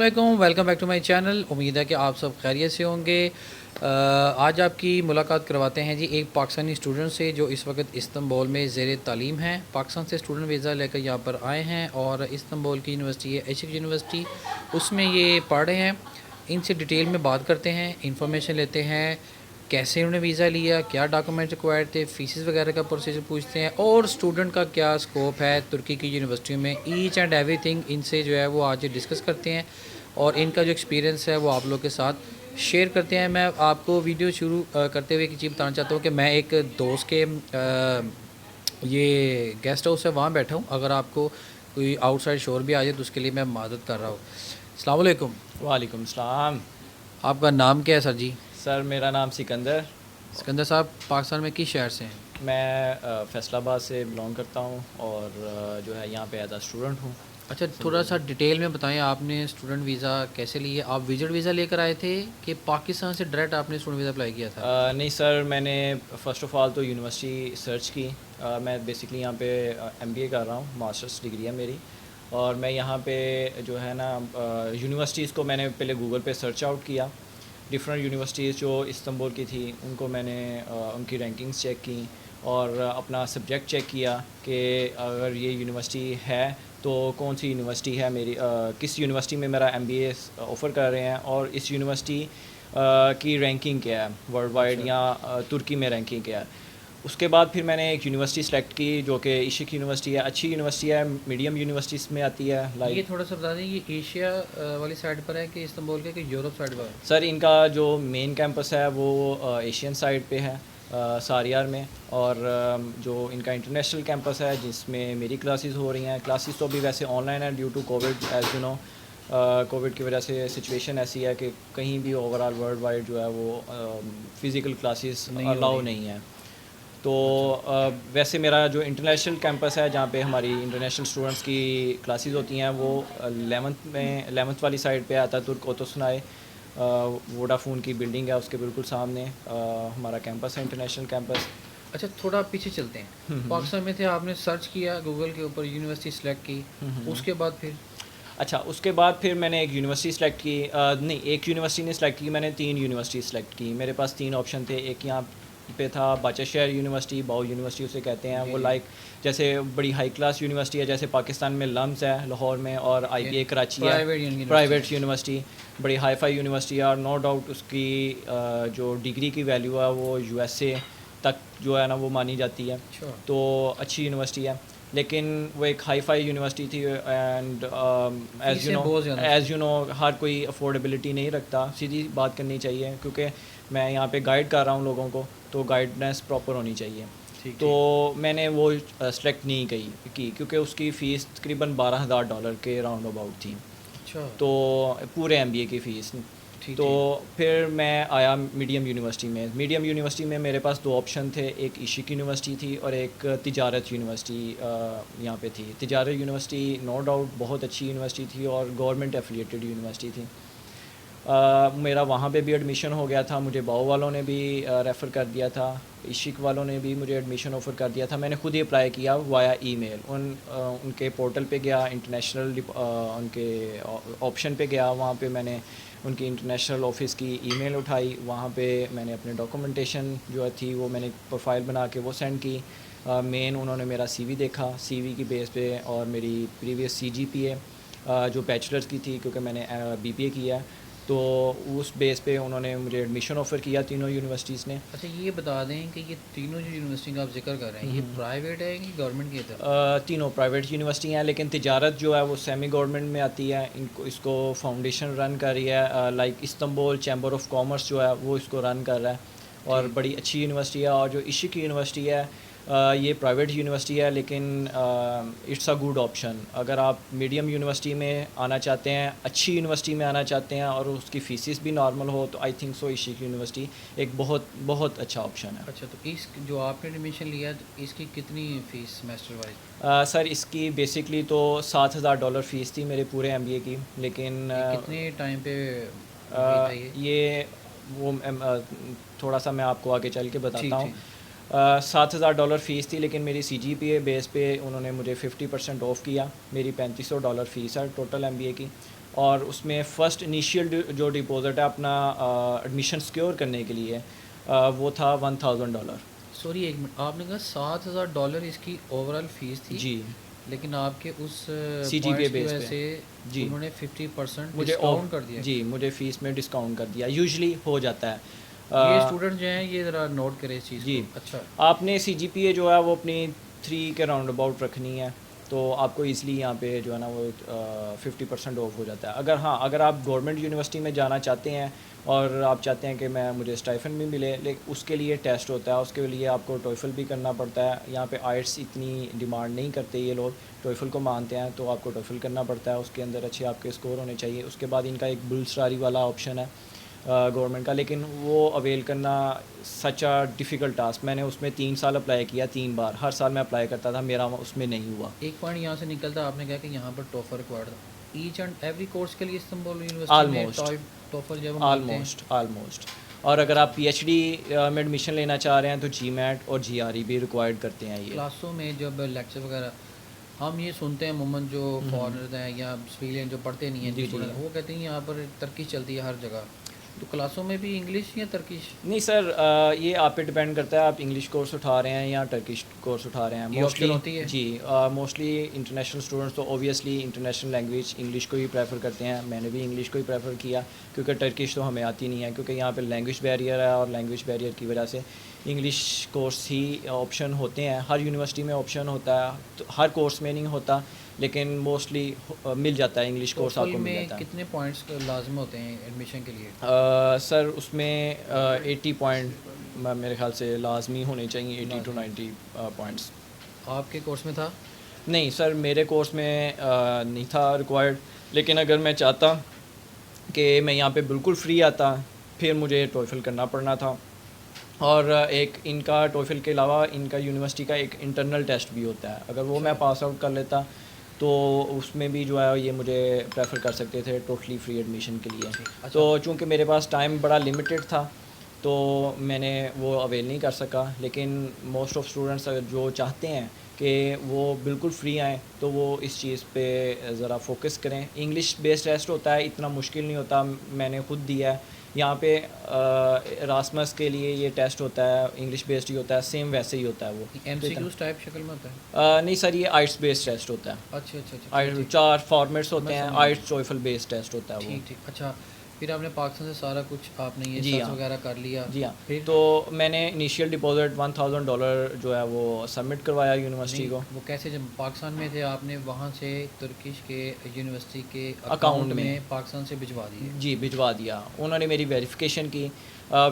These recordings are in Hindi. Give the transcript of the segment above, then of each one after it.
अस्सलामुअलैकुम, welcome back to my channel. उम्मीद है कि आप सब खैरियत से होंगे। आज आपकी मुलाकात करवाते हैं जी एक पाकिस्तानी स्टूडेंट से जो इस वक्त इस्तांबुल में ज़ेर तालीम है। पाकिस्तान से स्टूडेंट वीज़ा लेकर यहाँ पर आए हैं और इस्तांबुल की यूनिवर्सिटी है इशिक यूनिवर्सिटी, उसमें ये पढ़ रहे हैं। इनसे डिटेल में बात करते हैं, इंफॉर्मेशन लेते हैं, कैसे उन्होंने वीज़ा लिया, क्या डॉक्यूमेंट रिक्वायर्ड थे, फ़ीसेस वगैरह का प्रोसीजर पूछते हैं और स्टूडेंट का क्या स्कोप है तुर्की की यूनिवर्सिटियों में। ईच एंड एवरीथिंग इनसे जो है वो आज डिस्कस करते हैं और इनका जो एक्सपीरियंस है वो आप लोग के साथ शेयर करते हैं। मैं आपको वीडियो शुरू करते हुए एक चीज़ बताना चाहता हूँ कि मैं एक दोस्त के ये गेस्ट हाउस है वहाँ बैठा हूँ। अगर आपको कोई आउटसाइड शोर भी आ जाए तो उसके लिए मैं मदद कर रहा हूँ। अस्सलाम वालेकुम। वालेकुम सलाम। आपका नाम क्या है सर जी? सर मेरा नाम सिकंदर। सिकंदर साहब पाकिस्तान में किस शहर से हैं? मैं फैसलाबाद से बिलोंग करता हूँ और जो है यहाँ पे एज आ स्टूडेंट हूँ। अच्छा, थोड़ा सा डिटेल में बताएं, आपने स्टूडेंट वीज़ा कैसे लिए? आप विजिट वीज़ा लेकर आए थे कि पाकिस्तान से डायरेक्ट आपने स्टूडेंट वीज़ा अप्लाई किया था? नहीं सर, मैंने फ़र्स्ट ऑफ़ ऑल तो यूनिवर्सिटी सर्च की। मैं बेसिकली यहाँ पे एमबीए कर रहा हूँ, मास्टर्स डिग्री है मेरी। और मैं यहाँ पे जो है ना यूनिवर्सिटीज़ को मैंने पहले गूगल पे सर्च आउट किया। डिफरेंट यूनिवर्सिटीज़ जो इस्तांबुल की थी उनको मैंने उनकी रैंकिंग्स चेक की और अपना सब्जेक्ट चेक किया कि अगर ये यूनिवर्सिटी है तो कौन सी यूनिवर्सिटी है मेरी, किस यूनिवर्सिटी में मेरा एमबीए ऑफ़र कर रहे हैं और इस यूनिवर्सिटी की रैंकिंग क्या है वर्ल्ड वाइड अच्छा, या तुर्की में रैंकिंग क्या है। उसके बाद फिर मैंने एक यूनिवर्सिटी सेलेक्ट की जो कि इशिक यूनिवर्सिटी है। अच्छी यूनिवर्सिटी है, मीडियम यूनिवर्सिटीज़ में आती है ये लाइक। थोड़ा सा बता दें, ये एशिया वाली साइड पर है कि इस्तांबुल के कि यूरोप साइड पर है? सर इनका जो मेन कैंपस है वो एशियन साइड पे है, सारियार में। और जो इनका इंटरनेशनल कैंपस है जिसमें मेरी क्लासेस हो रही हैं। क्लासेस तो अभी वैसे ऑनलाइन है due to Covid, as you know. Covid की वजह से सिचुएशन ऐसी है कि कहीं भी ओवरऑल वर्ल्ड वाइड जो है वो फ़िज़िकल क्लासेस नहीं हो अलाउ रही। नहीं है। तो अच्छा, वैसे मेरा जो इंटरनेशनल कैंपस है जहाँ पे हमारी इंटरनेशनल स्टूडेंट्स की क्लासेस होती हैं वो 11th वाली साइड पे आता है, तुर्क ओतोसनाय वोडाफोन की बिल्डिंग है उसके बिल्कुल सामने हमारा कैंपस है, इंटरनेशनल कैंपस। अच्छा, थोड़ा पीछे चलते हैं। पाकिस्तान में थे, आपने सर्च किया गूगल के ऊपर, यूनिवर्सिटी सेलेक्ट की, उसके बाद फिर? अच्छा, उसके बाद फिर मैंने एक यूनिवर्सिटी सेलेक्ट की, नहीं एक यूनिवर्सिटी ने सेलेक्ट की, मैंने 3 यूनिवर्सिटी सेलेक्ट की। मेरे पास 3 ऑप्शन थे। एक यहाँ पे था बाचशहर यूनिवर्सिटी, बाउ यूनिवर्सिटी उसे कहते हैं। जी वो जी। लाइक जैसे बड़ी हाई क्लास यूनिवर्सिटी है, जैसे पाकिस्तान में लम्स है लाहौर में और ये आईपीए कराची है, प्राइवेट यूनिवर्सिटी प्राइवेट है। यूनिवर्सिटी। बड़ी हाई फाई यूनिवर्सिटी है और नो डाउट उसकी जो डिग्री की वैल्यू है वो यूएसए तक जो है ना वो मानी जाती है। अच्छा, तो अच्छी यूनिवर्सिटी है, लेकिन वो एक हाई फाई यूनिवर्सिटी थी एंड फीसें बहुत ज़्यादा थी। एज़ यू नो हर कोई अफोर्डेबिलिटी नहीं रखता। सीधी बात करनी चाहिए क्योंकि मैं यहाँ पे गाइड कर रहा हूँ लोगों को, तो गाइडनेस प्रॉपर होनी चाहिए। ठीक तो ठीक। मैंने वो सेलेक्ट नहीं की क्योंकि उसकी फ़ीस तकरीबन $12,000 के राउंड अबाउट थी। अच्छा, तो पूरे एमबीए की फ़ीस। ठीक तो ठीक। फिर मैं आया मीडियम यूनिवर्सिटी में। मीडियम यूनिवर्सिटी में मेरे पास 2 ऑप्शन थे, एक इशिक यूनिवर्सिटी थी और एक तिजारत यूनिवर्सिटी यहाँ पे थी। तिजारत यूनिवर्सिटी नो डाउट बहुत अच्छी यूनिवर्सिटी थी और गवर्नमेंट एफिलिएटेड यूनिवर्सिटी थी। मेरा वहाँ पे भी एडमिशन हो गया था, मुझे बाउ वालों ने भी रेफ़र कर दिया था, इशिक वालों ने भी मुझे एडमिशन ऑफ़र कर दिया था। मैंने खुद ही अप्लाई किया वाया ईमेल। उनके पोर्टल पे गया, इंटरनेशनल उनके ऑप्शन पे गया, वहाँ पे मैंने उनकी इंटरनेशनल ऑफ़िस की ईमेल उठाई। वहाँ पे मैंने अपने डॉक्यूमेंटेशन जो थी वो मैंने प्रोफाइल बना के वो सेंड की। मेन उन्होंने मेरा सीवी देखा, सीवी की बेस पे और मेरी प्रीवियस सीजीपीए जो बैचलर्स की थी क्योंकि मैंने बीबीए किया है, तो उस बेस पे उन्होंने मुझे एडमिशन ऑफ़र किया तीनों यूनिवर्सिटीज़ ने। अच्छा, ये बता दें कि ये तीनों जो यूनिवर्सिटी का आप जिक्र कर रहे हैं ये प्राइवेट है कि गवर्नमेंट की तरफ? तीनों प्राइवेट यूनिवर्सिटी हैं, लेकिन तिजारत जो है वो सेमी गवर्नमेंट में आती है। इनको इसको फाउंडेशन रन कर रही है, like Istanbul chamber of commerce जो है वो इसको रन कर रहा है और ठीक। बड़ी अच्छी यूनिवर्सिटी है। और जो इशिक यूनिवर्सिटी है ये प्राइवेट यूनिवर्सिटी है, लेकिन इट्स अ गुड ऑप्शन अगर आप मीडियम यूनिवर्सिटी में आना चाहते हैं, अच्छी यूनिवर्सिटी में आना चाहते हैं और उसकी फ़ीसिस भी नॉर्मल हो, तो आई थिंक सो इशिक यूनिवर्सिटी एक बहुत बहुत अच्छा ऑप्शन है। अच्छा, तो इस जो आपने एडमिशन लिया तो इसकी कितनी फ़ीस सेमेस्टर वाइज? सर इसकी बेसिकली तो $7,000 फ़ीस थी मेरे पूरे एमबीए की, लेकिन ये कितने टाइम पे हुई था ये? ये वो थोड़ा सा मैं आपको आगे चल के बताता ठीक हूँ। ठीक। $7,000 फ़ीस थी, लेकिन मेरी सीजीपीए बेस पे उन्होंने मुझे 50% ऑफ़ किया। मेरी $3,500 फ़ीस है टोटल एमबीए की। और उसमें फ़र्स्ट इनिशियल जो डिपॉज़िट है अपना एडमिशन सिक्योर करने के लिए वो था $1000। सॉरी एक मिनट, आपने कहा $7000 इसकी ओवरऑल फीस थी, जी, लेकिन आपके उस सीजीपीए पॉइंट्स की बेस वजह पे। से जी, उन्होंने 50% मुझे डिस्काउंट कर दिया। जी, मुझे फ़ीस में डिस्काउंट कर दिया, यूजुअली हो जाता है। ये अ, स्टूडेंट जो हैं ये ज़रा नोट करें इस चीज़ जी, को। अच्छा, आपने सीजीपीए जो है वो अपनी 3 के राउंड अबाउट रखनी है, तो आपको ईज़िली यहाँ पे जो है ना वो 50% ऑफ हो जाता है। अगर हाँ, अगर आप गवर्नमेंट यूनिवर्सिटी में जाना चाहते हैं और आप चाहते हैं कि मुझे स्टाइफन भी मिले, लेकिन उसके लिए टेस्ट होता है, उसके लिए आपको टॉइफल भी करना पड़ता है। यहाँ पे आइट्स इतनी डिमांड नहीं करते ये लोग, टॉइफल को मानते हैं, तो आपको टॉइफल करना पड़ता है, उसके अंदर अच्छे आपके स्कोर होने चाहिए। उसके बाद इनका एक बुल्सरारी वाला ऑप्शन है गवर्नमेंट का, लेकिन वो अवेल करना सच अ डिफ़िकल्ट टास्क। मैंने उसमें 3 साल अप्लाई किया, 3 बार, हर साल मैं अप्लाई करता था, मेरा उसमें नहीं हुआ। एक पॉइंट यहाँ से निकलता, आपने कहा कि यहाँ पर टॉफल रिक्वायर्ड था ईच एंड एवरी कोर्स के लिए। इस्तांबुल यूनिवर्सिटी में आलमोस्ट टॉफल जब हम मानते हैं, आलमोस्ट। और अगर आप पीएचडी में एडमिशन लेना चाह रहे हैं तो जीमैट और जीआरई भी रिक्वायर्ड करते हैं ये। क्लासों में जब लेक्चर वगैरह हम ये सुनते हैं, अमूमन जो फॉरेनर्स हैं या सिविलियन जो पढ़ते नहीं हैं, जी, जो जी। स्टूडेंट, वो कहते हैं यहाँ पर तर्की चलती है हर जगह। तो क्लासों में भी इंग्लिश या तर्किश? नहीं सर, ये आप पे डिपेंड करता है आप इंग्लिश कोर्स उठा रहे हैं या टर्किश कोर्स उठा रहे हैं। ये मोस्टली option होती है? जी, मोस्टली इंटरनेशनल स्टूडेंट्स तो ओबियसली इंटरनेशनल लैंग्वेज इंग्लिश को ही प्रेफर करते हैं। मैंने भी इंग्लिश को ही प्रेफर किया, क्योंकि टर्किश तो हमें आती नहीं है, क्योंकि यहाँ पे लैंग्वेज बैरियर है, और लैंग्वेज बैरियर की वजह से इंग्लिश कोर्स ही ऑप्शन होते हैं। हर यूनिवर्सिटी में ऑप्शन होता है, तो हर कोर्स में नहीं होता, लेकिन मोस्टली मिल जाता है, इंग्लिश कोर्स टॉफल आपको मिल में जाता है। कितने पॉइंट्स लाजम होते हैं एडमिशन के लिए? सर उसमें 80 पॉइंट मेरे ख्याल से लाजमी होने चाहिए, 80 टू 90 पॉइंट्स। आपके कोर्स में था? नहीं सर, मेरे कोर्स में नहीं था रिक्वायर्ड, लेकिन अगर मैं चाहता कि मैं यहाँ पे बिल्कुल फ्री आता, फिर मुझे टॉइफल करना पड़ना था। और एक इनका टॉइफल के अलावा इनका यूनिवर्सिटी का एक इंटरनल टेस्ट भी होता है, अगर वो मैं पास आउट कर लेता तो उसमें भी जो है ये मुझे प्रेफर कर सकते थे टोटली फ्री एडमिशन के लिए। अच्छा। तो चूँकि मेरे पास टाइम बड़ा लिमिटेड था, तो मैंने वो अवेल नहीं कर सका। लेकिन मोस्ट ऑफ स्टूडेंट्स जो चाहते हैं कि वो बिल्कुल फ्री आएँ, तो वो इस चीज़ पे ज़रा फोकस करें। इंग्लिश बेस्ड टेस्ट होता है, इतना मुश्किल नहीं होता, मैंने खुद दिया है। यहाँ पे रासमस के लिए ये टेस्ट होता है, इंग्लिश बेस्ड ही होता है, सेम वैसे ही होता है वो। एमसीक्यूज टाइप शक्ल में होता है? नहीं सर, ये आइट्स बेस्ड टेस्ट होता है। अच्छा अच्छा अच्छा, आइट 4 फॉर्मेट्स होते मैं हैं, समझ गया। आइट्स टॉइफल बेस्ड टेस्ट होता है वो। ठीक ठीक। अच्छा, फिर आपने पाकिस्तान से सारा कुछ आपने ये जी सर्च हाँ। वगैरह कर लिया? जी हाँ, फिर तो मैंने इनिशियल डिपॉजिट $1000 जो है वो सबमिट करवाया यूनिवर्सिटी नहीं, को। वो कैसे, जब पाकिस्तान में थे आपने वहाँ से तुर्किश के यूनिवर्सिटी के अकाउंट अकाउंट में। में पाकिस्तान से भिजवा दिए? जी, भिजवा दिया। उन्होंने मेरी वेरिफिकेशन की,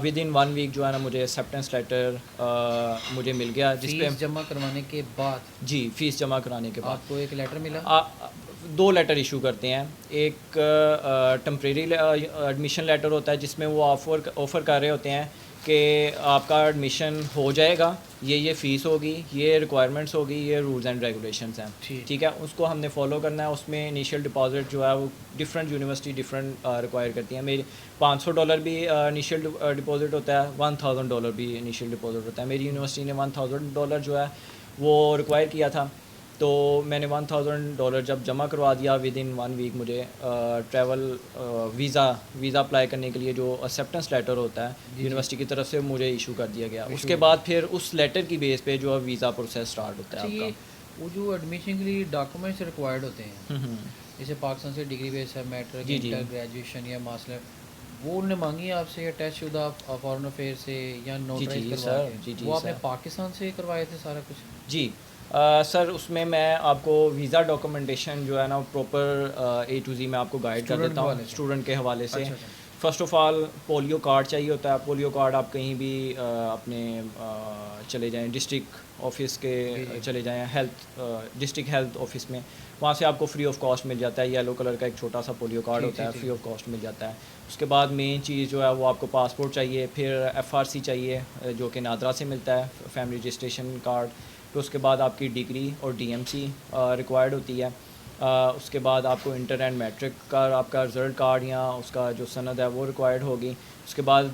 विद इन 1 वीक जो है ना मुझे एक्सेप्टेंस लेटर मुझे मिल गया, जिस पे फीस जमा करवाने के बाद जी, फ़ीस जमा कराने के बाद आपको एक लेटर मिला? 2 लेटर इशू करते हैं। एक टेम्परेरी एडमिशन लेटर होता है, जिसमें वो ऑफ़र कर रहे होते हैं कि आपका एडमिशन हो जाएगा, ये फ़ीस होगी, ये रिक्वायरमेंट्स होगी, ये रूल्स एंड रेगुलेशंस हैं। ठीक। ठीक है, उसको हमने फॉलो करना है। उसमें इनिशियल डिपॉजिट जो है वो डिफरेंट यूनिवर्सिटी डिफरेंट रिक्वायर करती हैं। मेरी $500 भी इनिशियल डिपॉजिट होता है, $1000 भी इनिशियल डिपॉजिट होता है। मेरी यूनिवर्सिटी ने $1000 जो है वो रिक्वायर किया था, तो मैंने $1000 जब जमा करवा दिया, विद इन 1 वीक मुझे ट्रैवल वीज़ा अप्लाई करने के लिए जो एक्सेप्टेंस लेटर होता है यूनिवर्सिटी की तरफ से मुझे इशू कर दिया गया। उसके बाद फिर उस लेटर की बेस पे जो है वीज़ा प्रोसेस स्टार्ट होता है अच्छा, ये आपका। वो जो एडमिशन के लिए डॉक्यूमेंट्स रिक्वायर्ड होते हैं, हम्म। जैसे पाकिस्तान से डिग्री बेस है, मैट्रिक, जी, जी। इंटर, ग्रेजुएशन या मास्टर, वो उन्होंने मांगी है आपसे या टेस्ट शुदा फॉरेन अफेयर से या नोटराइज जी, करवा सर। के? जी, जी, वो आपने सर। पाकिस्तान से करवाए थे सारा कुछ? जी, सर उसमें मैं आपको वीज़ा डॉक्यूमेंटेशन जो है ना प्रॉपर A to Z मैं आपको गाइड कर Student देता के हूँ हवाले से? स्टूडेंट के हवाले से। अच्छा अच्छा। First of all polio card चाहिए होता है। पोलियो कार्ड आप कहीं भी अपने चले जाएं, डिस्ट्रिक्ट ऑफिस के चले जाएं, डिस्ट्रिक्ट हेल्थ ऑफिस में, वहाँ से आपको फ्री ऑफ कॉस्ट मिल जाता है। येलो कलर का एक छोटा सा पोलियो कार्ड ठीक, होता है, ठीक, फ्री ऑफ कॉस्ट मिल जाता है। उसके बाद मेन चीज़ जो है वो आपको पासपोर्ट चाहिए, फिर FRC चाहिए जो कि नादरा से मिलता है, फैमिली रजिस्ट्रेशन कार्ड। फिर उसके बाद आपकी डिग्री और DMC रिक्वायर्ड होती है। उसके बाद आपको इंटर एंड मैट्रिक का आपका रिज़ल्ट कार्ड या उसका जो सनद है वो रिक्वायर्ड होगी। उसके बाद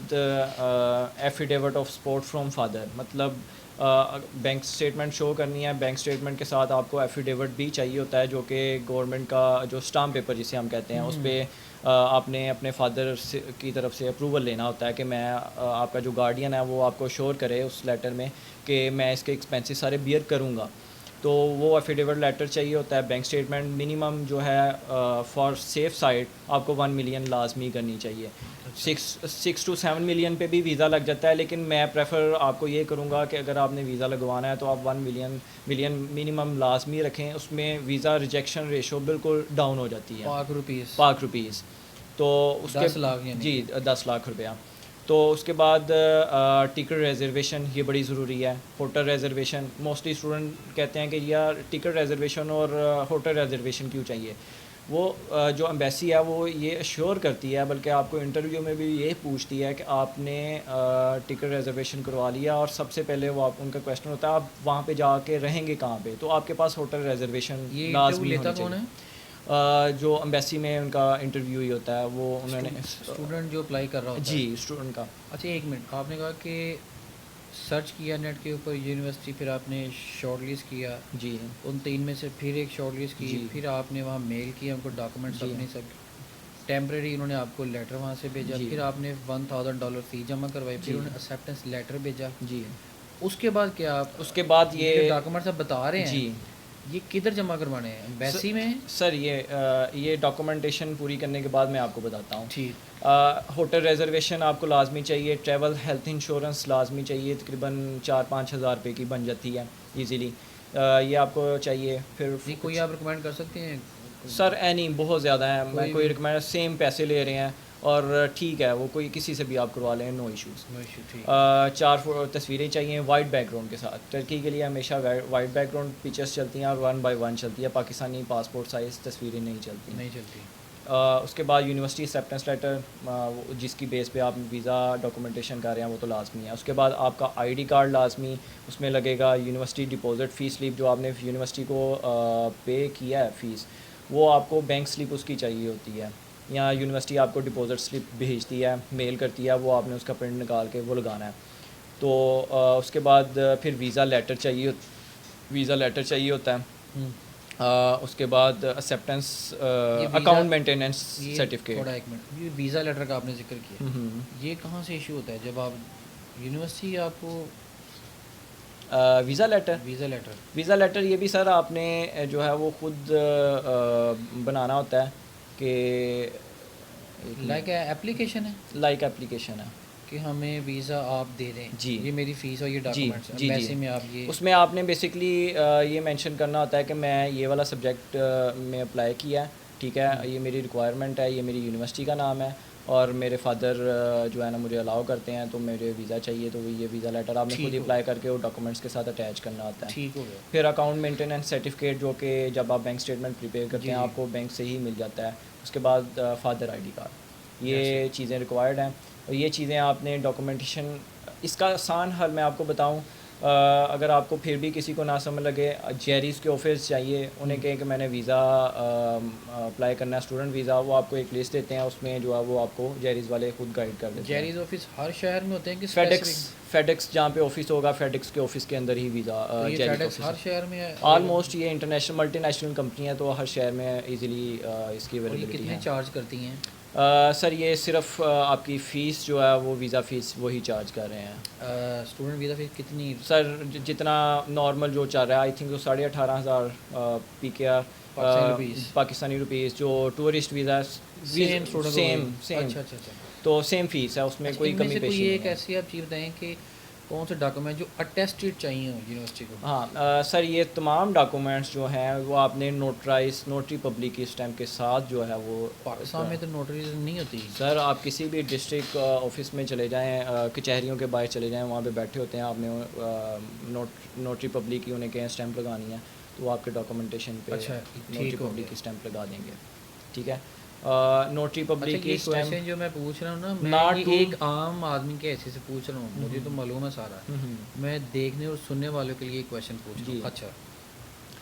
affidavit of support from father, मतलब बैंक स्टेटमेंट शो करनी है। बैंक स्टेटमेंट के साथ आपको एफिडेविट भी चाहिए होता है, जो कि गवर्नमेंट का जो स्टाम्प पेपर जिसे हम कहते हैं, उस पर आपने अपने फादर की तरफ से अप्रूवल लेना होता है कि मैं आपका जो गार्डियन है वो आपको श्योर करे उस लेटर में कि मैं इसके एक्सपेंसेस सारे बियर करूँगा। तो वो एफिडेविट लेटर चाहिए होता है। बैंक स्टेटमेंट मिनिमम जो है फॉर सेफ साइड आपको 1 मिलियन लाजमी करनी चाहिए। 6 to 7 मिलियन पे भी वीज़ा लग जाता है, लेकिन मैं प्रेफर आपको ये करूँगा कि अगर आपने वीज़ा लगवाना है तो आप 1 मिलियन मिनिमम लाजमी रखें। उसमें वीज़ा रिजेक्शन रेशो बिल्कुल डाउन हो जाती है। पाक रुपीज़ तो उसके 10 लाख जी 10 लाख रुपया। तो उसके बाद टिकट रिजर्वेशन ये बड़ी ज़रूरी है। होटल रिजर्वेशन, मोस्टली स्टूडेंट कहते हैं कि यार टिकट रिजर्वेशन और होटल रिजर्वेशन क्यों चाहिए। वो जो एम्बेसी है वो ये अश्योर करती है, बल्कि आपको इंटरव्यू में भी ये पूछती है कि आपने टिकट रिजर्वेशन करवा लिया, और सबसे पहले वो आप उनका क्वेश्चन होता है आप वहाँ पे जाके रहेंगे कहाँ पे, तो आपके पास होटल रिजर्वेशन ये लाजमी लेता होनी कौन चाहिए। है? जो एम्बेसी में उनका इंटरव्यू ही होता है, वो उन्होंने स्टूडेंट जो अप्लाई कर रहा होता है। जी स्टूडेंट का। अच्छा, एक मिनट, आपने कहा कि सर्च किया नेट के ऊपर यूनिवर्सिटी, फिर आपने शॉर्टलिस्ट किया, जी उन 3 में से फिर एक शॉर्टलिस्ट की, जी फिर आपने वहाँ मेल किया उनको डॉक्यूमेंट्स जी अपने सब, टेम्परेरी उन्होंने आपको लेटर वहाँ से भेजा, जी फिर आपने $1000 फ़ी जमा करवाई, फिर जी उन्होंने एक्सेप्टेंस लेटर भेजा। जी। उसके बाद क्या आप उसके बाद ये ये डॉक्यूमेंट्स आप बता रहे जी हैं, ये किधर जमा करवाने हैं? एम्बेसी में? सर ये डॉक्यूमेंटेशन पूरी करने के बाद मैं आपको बताता हूँ। ठीक। होटल रिजर्वेशन आपको लाजमी चाहिए। ट्रैवल हेल्थ इंश्योरेंस लाजमी चाहिए, तकरीबन 4-5 हज़ार रुपये की बन जाती है इजीली। ये आपको चाहिए। फिर नहीं, कोई आप रिकमेंड कर सकते हैं? सर एनी बहुत ज़्यादा है, मैं कोई भी? रिकमेंड, सेम पैसे ले रहे हैं और ठीक है, वो कोई किसी से भी आप करवा लें, नो इश्यूज़। नो इशू, ठीक। 4 तस्वीरें चाहिए वाइट बैकग्राउंड के साथ। टर्की के लिए हमेशा वाइट बैकग्राउंड पिक्चर्स चलती हैं और 1 by 1 चलती है, पाकिस्तानी पासपोर्ट साइज़ तस्वीरें नहीं चलती। नहीं चलती। उसके बाद यूनिवर्सिटी एक्सेप्टेंस लेटर, जिसकी बेस पे आप वीज़ा डॉक्यूमेंटेशन कर रहे हैं, वो तो लाजमी है। उसके बाद आपका आईडी कार्ड लाजमी, उसमें लगेगा यूनिवर्सिटी डिपॉजिट फ़ी स्लिप, जो आपने यूनिवर्सिटी को पे किया है फ़ीस, वो आपको बैंक स्लिप उसकी चाहिए होती है, या यूनिवर्सिटी आपको डिपॉजिट स्लिप भेजती है, मेल करती है, वो आपने उसका प्रिंट निकाल के वो लगाना है। तो उसके बाद फिर वीज़ा लेटर चाहिए होता है। उसके बाद एक्सेप्टेंस अकाउंट मेंटेनेंस ये सर्टिफिकेट। थोड़ा एक मिनट, ये वीज़ा लेटर का आपने जिक्र किया, ये कहाँ से इशू होता है? जब आप यूनिवर्सिटी आपको वीज़ा लेटर ये भी सर आपने जो है वो खुद बनाना होता है कि लाइक एप्लीकेशन है लाइक एप्लीकेशन है कि हमें वीज़ा आप दे दें, जी। ये मेरी फ़ीस और ये जी डॉक्यूमेंट्स, जी वैसे जी। में आप ये उसमें आपने बेसिकली ये मेंशन करना होता है कि मैं ये वाला सब्जेक्ट में अप्लाई किया है, ठीक है, ये मेरी रिक्वायरमेंट है, ये मेरी यूनिवर्सिटी का नाम है, और मेरे फादर जो है ना मुझे अलाउ करते हैं, तो मेरे वीज़ा चाहिए, तो ये वीज़ा लेटर आपने ठीक खुद ही हो अप्लाई करके वो डॉक्यूमेंट्स के साथ अटैच करना होता है। ठीक हो गया। फिर अकाउंट मेंटेनेंस सर्टिफिकेट, जो कि जब आप बैंक स्टेटमेंट प्रिपेयर करते हैं जी। आपको बैंक से ही मिल जाता है। उसके बाद फादर आईडी कार्ड, ये चीज़ें रिक्वायर्ड हैं, और ये चीज़ें आपने डॉक्यूमेंटेशन, इसका आसान हल मैं आपको बताऊं, अगर आपको फिर भी किसी को ना समझ लगे, जेरीज़ के ऑफिस चाहिए, उन्हें कहें कि मैंने वीज़ा अप्लाई करना है, स्टूडेंट वीज़ा, वो आपको एक लिस्ट देते हैं, उसमें जो है वो आपको जेरीज़ वाले खुद गाइड कर देते हैं। जेरीज ऑफिस हर शहर में होते हैं कि फेडेक्स जहाँ पे ऑफिस होगा, फेडेक्स के ऑफिस के अंदर ही वीज़ा तो ये जेरीज़ FedEx हर ऑफिस शहर में है? ऑलमोस्ट, ये इंटरनेशनल मल्टीनेशनल कंपनी है, तो हर शहर में इजीली इसकी और ये अवेलेबिलिटी कितने है। चार्ज करती हैं? सर ये सिर्फ आपकी फ़ीस जो है वो वीज़ा फ़ीस वही चार्ज कर रहे हैं। स्टूडेंट वीज़ा फीस कितनी? सर जितना नॉर्मल जो चल रहा है, आई थिंक तो 18,500 PKR पाकिस्तानी रुपीज़, जो tourist visa same student same अच्छा अच्छा अच्छा। तो सेम फ़ीस है, उसमें कोई इनमें कमी से पेशी कोई नहीं एक है। ऐसी आप चीज़ बताएं कि कौन से डॉक्यूमेंट जो अटेस्टेड चाहिए हो यूनिवर्सिटी को? हाँ सर, ये तमाम डॉक्यूमेंट्स जो हैं वो आपने नोटरी पब्लिक की स्टैम्प के साथ जो है वो पाकिस्तान में तो नोटरीज नहीं होती। सर आप किसी भी डिस्ट्रिक्ट ऑफिस में चले जाएं, कचहरियों के बाहर चले जाएं, वहाँ पे बैठे होते हैं, आपने नोटरी पब्लिक की उन्हें कहें स्टैम्प लगानी है, तो वो आपके डॉक्यूमेंटेशन पे अच्छा, नोटरी ठीक हो पब्लिक गया। की स्टैम्प लगा देंगे, ठीक है। नोटरी पब्लिक अच्छा, की ये स्टैम्प क्वेश्चन जो मैं पूछ रहा हूँ ना, मैं Not ये to- एक आम आदमी के ऐसे से पूछ रहा हूँ, मुझे तो मालूम है सारा, मैं देखने और सुनने वालों के लिए क्वेश्चन पूछ रहा जी। हूँ। अच्छा,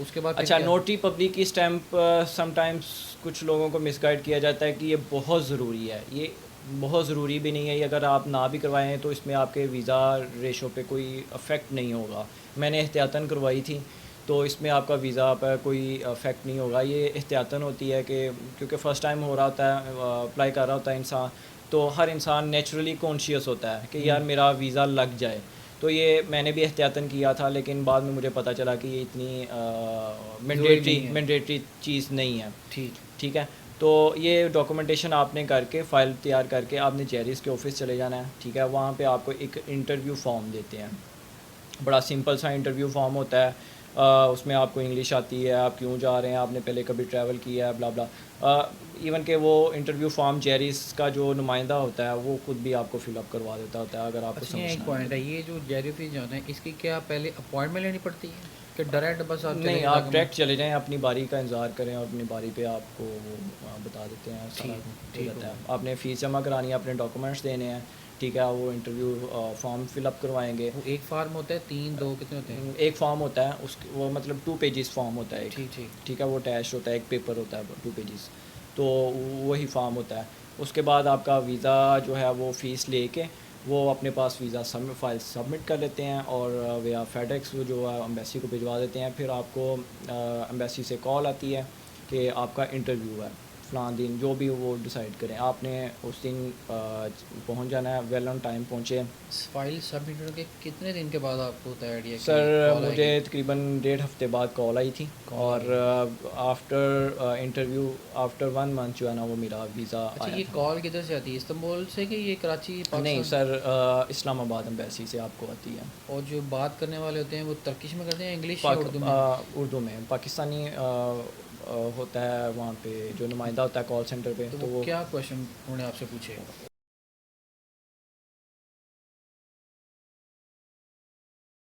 उसके बाद फिर अच्छा, क्या? नोटरी पब्लिक की स्टैंप समटाइम्स कुछ लोगों को मिसगाइड किया जाता है कि ये बहुत ज़रूरी है। ये बहुत ज़रूरी भी नहीं है। ये अगर आप ना भी करवाएं तो इसमें आपके वीज़ा रेशो पे कोई अफेक्ट नहीं होगा। मैंने एहतियातन करवाई थी, तो इसमें आपका वीज़ा पर कोई अफेक्ट नहीं होगा। ये एहतियातन होती है कि क्योंकि फ़र्स्ट टाइम हो रहा होता है, अप्लाई कर रहा होता है इंसान, तो हर इंसान नेचुरली कॉन्शियस होता है कि यार मेरा वीज़ा लग जाए। तो ये मैंने भी एहतियातन किया था, लेकिन बाद में मुझे पता चला कि ये इतनी नहीं है। मैंडेटरी चीज़ नहीं है। ठीक। ठीक है, तो ये डॉक्यूमेंटेशन आपने करके फ़ाइल तैयार करके आपने जेरिस के ऑफिस चले जाना है। ठीक है, वहाँ पे आपको एक इंटरव्यू फॉर्म देते हैं। बड़ा सिंपल सा इंटरव्यू फॉर्म होता है। उसमें आपको इंग्लिश आती है, आप क्यों जा रहे हैं, आपने पहले कभी ट्रैवल किया है, ब्ला ब्ला। इवन के वो इंटरव्यू फॉर्म जेरिस का जो नुमाइंदा होता है वो खुद भी आपको फिलअप करवा देता होता है, अगर आपको अच्छा, ये एक समझना पॉइंट है, ये जो जेरी ऑफिस जाना है इसकी क्या पहले अपॉइंटमेंट लेनी पड़ती है कि डायरेक्ट बस आप चले नहीं, गए आप डॉक्यूमेंट? डायरेक्ट चले जाएँ, अपनी बारी का इंतज़ार करें और अपनी बारी पे आपको बता देते हैं, सारा ठीक हो जाता है। आपने फ़ीस जमा करानी है, अपने डॉक्यूमेंट्स देने हैं। ठीक है, वो इंटरव्यू फॉर्म फिलअप करवाएंगे। वो एक फार्म होता है, 3 2 कितने होते हैं? एक फॉर्म होता है, उस वो मतलब 2 पेजेस फॉर्म होता है एक। ठीक ठीक। ठीक है, वो अटैच होता है, एक पेपर होता है 2 पेजेस, तो वही फॉर्म होता है। उसके बाद आपका वीज़ा जो है वो फ़ीस लेके वो अपने पास वीज़ा सबमिट फाइल सबमिट कर लेते हैं और या फेडेक्स जो है एम्बेसी को भिजवा देते हैं। फिर आपको एम्बेसी से कॉल आती है कि आपका इंटरव्यू है फ़लाँ दिन, जो भी वो डिसाइड करें। आपने उस दिन पहुंच जाना है, वेल ऑन टाइम पहुँचे। फाइल सबमिट होने के कितने दिन के बाद आपको होता है आइडिया कि सर कॉल मुझे आएगी? तकरीबन 1.5 हफ्ते बाद कॉल आई थी, और आफ्टर इंटरव्यू आफ्टर 1 मंथ जो है ना वो मेरा वीज़ा अच्छा, आया ये था। कॉल किधर से आती है, इस्तांबुल से कि ये कराची नहीं पाकिस्तान? सर, इस्लामाबाद एम्बेसी से आपको आती है। और जो बात करने वाले होते हैं वो तर्किश में करते हैं, इंग्लिश या उर्दू में? उर्दू में पाकिस्तानी होता है वहाँ पे जो नुमाइंदा होता है कॉल सेंटर पे, तो तो वो वो क्या क्वेश्चन उन्होंने आपसे पूछे?